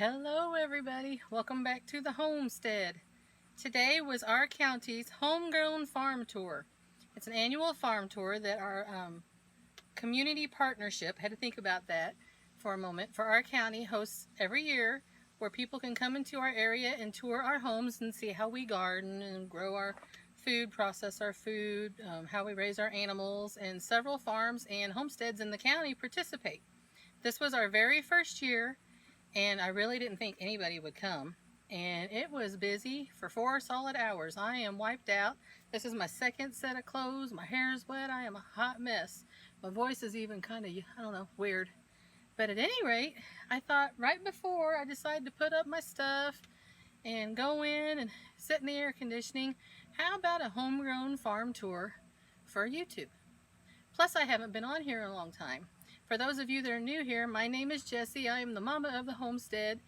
Hello everybody, welcome back to the homestead. Today was our county's Homegrown farm tour. It's an annual farm tour that our community partnership, had to think about that for a moment, for our county hosts every year, where people can come into our area and tour our homes and see how we garden and grow our food, process our food, how we raise our animals, and several farms and homesteads in the county participate. This was our very first year, and I really didn't think anybody would come. And it was busy for 4 solid hours. I am wiped out. This is my second set of clothes. My hair is wet. I am a hot mess. My voice is even kind of, I don't know, weird. But at any rate, I thought right before I decided to put up my stuff and go in and sit in the air conditioning, how about a homegrown farm tour for YouTube? Plus, I haven't been on here in a long time. For those of you that are new here, my name is Jessie. I am the mama of the homestead.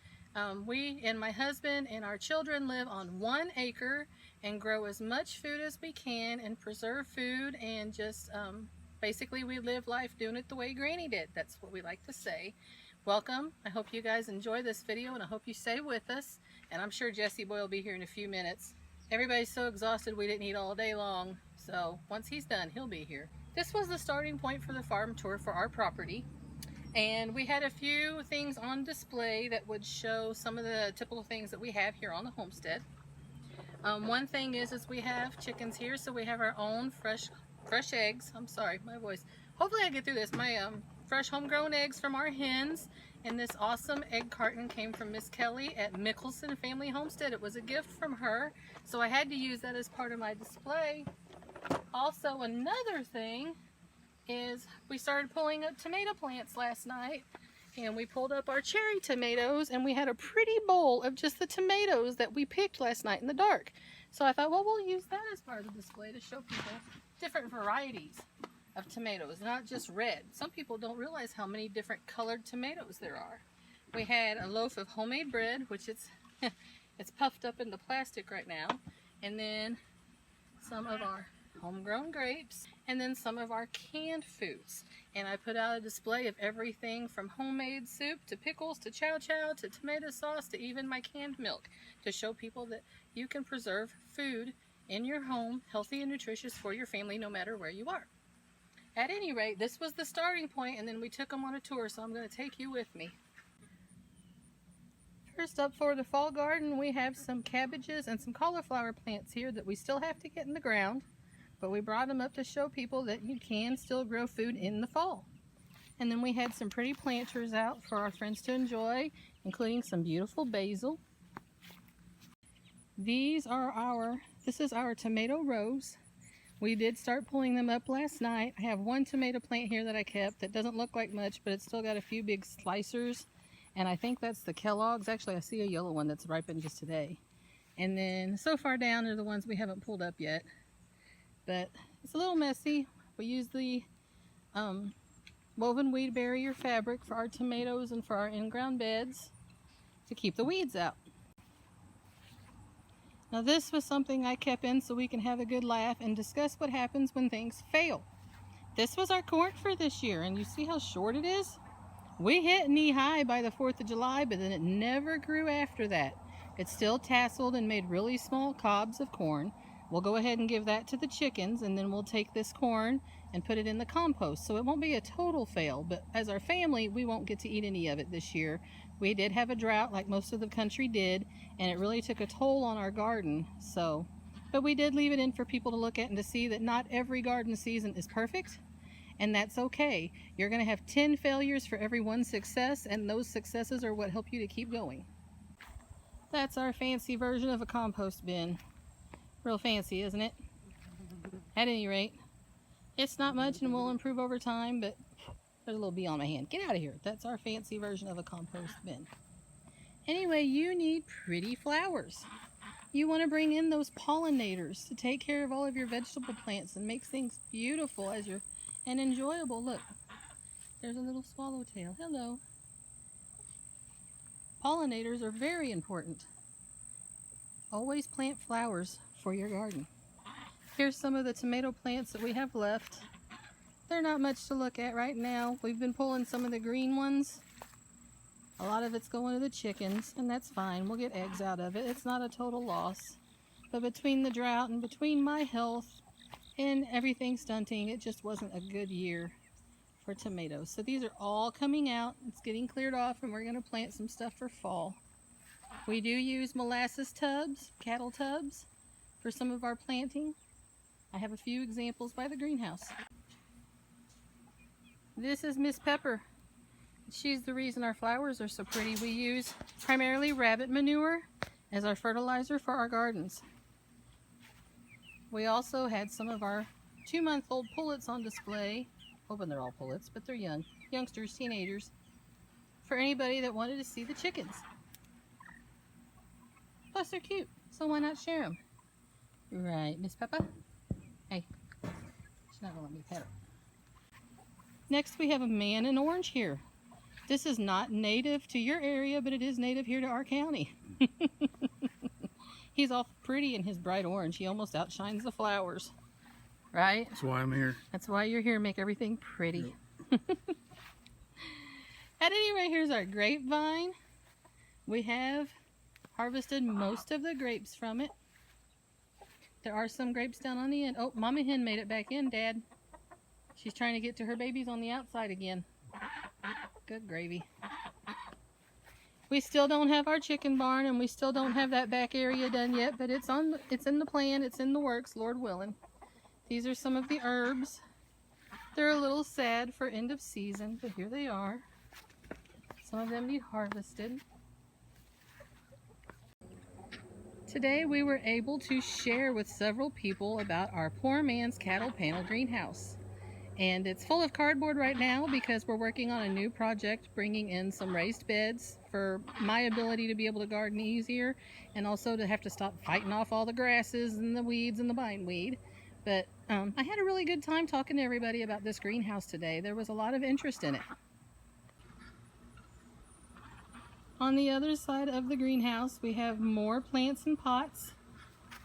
We and my husband and our children live on 1 acre and grow as much food as we can and preserve food, and just basically we live life doing it the way Granny did. That's what we like to say. Welcome. I hope you guys enjoy this video, and I hope you stay with us. And I'm sure Jessie Boy will be here in a few minutes. Everybody's so exhausted we didn't eat all day long, so once he's done, he'll be here. This was the starting point for the farm tour for our property, and we had a few things on display that would show some of the typical things that we have here on the homestead. One thing is we have chickens here, so we have our own fresh eggs. I'm sorry, my voice. Hopefully I get through this. My fresh homegrown eggs from our hens, and this awesome egg carton came from Miss Kelly at Mickelson Family Homestead. It was a gift from her, so I had to use that as part of my display. Also, another thing is we started pulling up tomato plants last night, and we pulled up our cherry tomatoes, and we had a pretty bowl of just the tomatoes that we picked last night in the dark. So I thought, well, we'll use that as part of the display to show people different varieties of tomatoes, not just red. Some people don't realize how many different colored tomatoes there are. We had a loaf of homemade bread, which it's puffed up into plastic right now, and then some of our homegrown grapes, and then some of our canned foods. And I put out a display of everything from homemade soup to pickles to chow chow to tomato sauce to even my canned milk, to show people that you can preserve food in your home, healthy and nutritious for your family, no matter where you are. At any rate, this was the starting point, and then we took them on a tour, so I'm going to take you with me. First up, for the fall garden, we have some cabbages and some cauliflower plants here that we still have to get in the ground, but we brought them up to show people that you can still grow food in the fall. And then we had some pretty planters out for our friends to enjoy, including some beautiful basil. This is our tomato rose. We did start pulling them up last night. I have one tomato plant here that I kept that doesn't look like much, but it's still got a few big slicers, and I think that's the Kellogg's. Actually, I see a yellow one that's ripened just today. And then so far down are the ones we haven't pulled up yet, but it's a little messy. We use the woven weed barrier fabric for our tomatoes and for our in-ground beds to keep the weeds out. Now, this was something I kept in so we can have a good laugh and discuss what happens when things fail. This was our corn for this year, and you see how short it is? We hit knee-high by the 4th of July, but then it never grew after that. It's still tasseled and made really small cobs of corn. We'll go ahead and give that to the chickens, and then we'll take this corn and put it in the compost. So it won't be a total fail, but as our family, we won't get to eat any of it this year. We did have a drought like most of the country did, and it really took a toll on our garden. But we did leave it in for people to look at and to see that not every garden season is perfect, and that's okay. You're going to have 10 failures for every 1 success, and those successes are what help you to keep going. That's our fancy version of a compost bin. Real fancy, isn't it? At any rate, it's not much and will improve over time, but there's a little bee on my hand. Get out of here. That's our fancy version of a compost bin. Anyway, you need pretty flowers. You want to bring in those pollinators to take care of all of your vegetable plants and make things beautiful and enjoyable. Look, there's a little swallowtail. Hello. Pollinators are very important. Always plant flowers for your garden. Here's some of the tomato plants that we have left. They're not much to look at right now. We've been pulling some of the green ones A lot of it's going to the chickens, and that's fine. We'll get eggs out of it. It's not a total loss. But between the drought and between my health and everything stunting, it just wasn't a good year for tomatoes. So these are all coming out. It's getting cleared off, and we're going to plant some stuff for fall. We do use molasses tubs, cattle tubs, for some of our planting. I have a few examples by the greenhouse. This is Miss Pepper. She's the reason our flowers are so pretty. We use primarily rabbit manure as our fertilizer for our gardens. We also had some of our 2-month-old pullets on display. Hoping they're all pullets, but they're youngsters, teenagers, for anybody that wanted to see the chickens. Plus they're cute, so why not share them? Right, Miss Peppa? Hey, she's not gonna let me pet her. Next we have a man in orange here. This is not native to your area, but it is native here to our county. He's all pretty in his bright orange. He almost outshines the flowers. Right? That's why I'm here. That's why you're here, make everything pretty. Yep. At any rate, here's our grapevine. We have harvested most of the grapes from it. There are some grapes down on the end. Oh, Mama Hen made it back in, Dad. She's trying to get to her babies on the outside again. Good gravy. We still don't have our chicken barn, and we still don't have that back area done yet, but it's in the plan, it's in the works, Lord willing. These are some of the herbs. They're a little sad for end of season, but here they are. Some of them need harvested. Today we were able to share with several people about our poor man's cattle panel greenhouse. And it's full of cardboard right now because we're working on a new project bringing in some raised beds for my ability to be able to garden easier, and also to have to stop fighting off all the grasses and the weeds and the bindweed. But I had a really good time talking to everybody about this greenhouse today. There was a lot of interest in it. On the other side of the greenhouse, we have more plants and pots.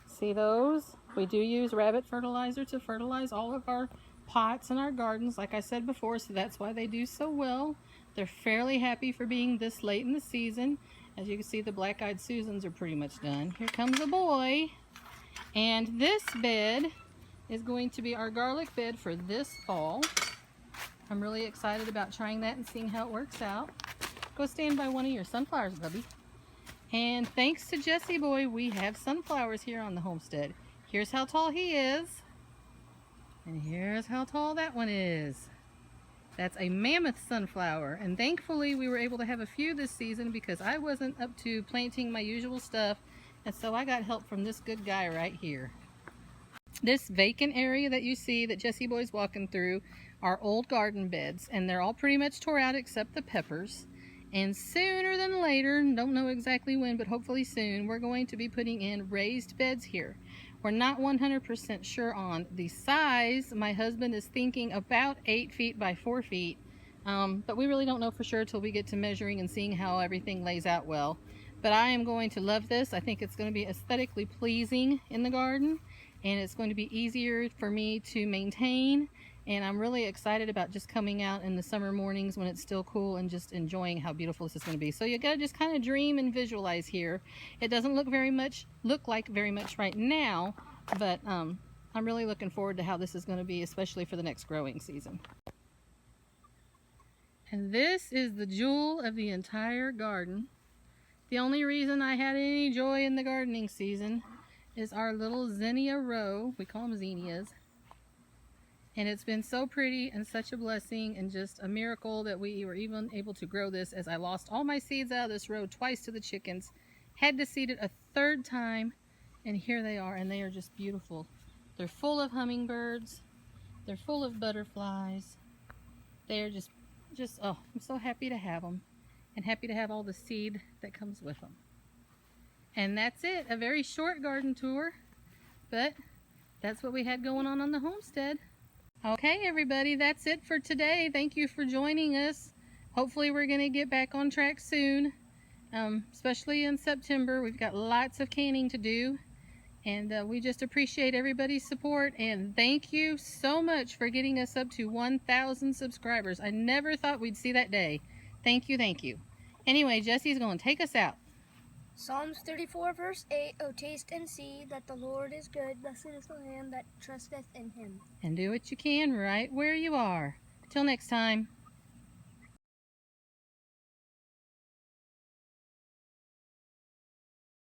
See those? We do use rabbit fertilizer to fertilize all of our pots in our gardens, like I said before, so that's why they do so well. They're fairly happy for being this late in the season. As you can see, the black-eyed Susans are pretty much done. Here comes a boy. And this bed is going to be our garlic bed for this fall. I'm really excited about trying that and seeing how it works out. Go stand by one of your sunflowers, Bubby. And thanks to Jesse Boy, we have sunflowers here on the homestead. Here's how tall he is. And here's how tall that one is. That's a mammoth sunflower. And thankfully we were able to have a few this season because I wasn't up to planting my usual stuff. And so I got help from this good guy right here. This vacant area that you see that Jesse Boy's walking through are old garden beds, and they're all pretty much tore out except the peppers. And sooner than later, don't know exactly when, but hopefully soon, we're going to be putting in raised beds here. We're not 100% sure on the size. My husband is thinking about 8 feet by 4 feet, but we really don't know for sure till we get to measuring and seeing how everything lays out well. But I am going to love this. I think it's going to be aesthetically pleasing in the garden, and it's going to be easier for me to maintain. And I'm really excited about just coming out in the summer mornings when it's still cool and just enjoying how beautiful this is going to be. So you got to just kind of dream and visualize here. It doesn't look like very much right now, but I'm really looking forward to how this is going to be, especially for the next growing season. And this is the jewel of the entire garden. The only reason I had any joy in the gardening season is our little Zinnia Row. We call them zinnias. And it's been so pretty and such a blessing and just a miracle that we were even able to grow this, as I lost all my seeds out of this row twice to the chickens. Had to seed it a 3rd time, and here they are, and they are just beautiful. They're full of hummingbirds. They're full of butterflies. They are just oh, I'm so happy to have them, and happy to have all the seed that comes with them. And that's it. A very short garden tour, but that's what we had going on the homestead. Okay, everybody, that's it for today. Thank you for joining us. Hopefully we're going to get back on track soon, especially in September. We've got lots of canning to do, and we just appreciate everybody's support. And thank you so much for getting us up to 1,000 subscribers. I never thought we'd see that day. Thank you, thank you. Anyway, Jesse's going to take us out. Psalms 34 verse 8, O taste and see that the Lord is good, blessed is the man that trusteth in him. And do what you can right where you are. Till next time.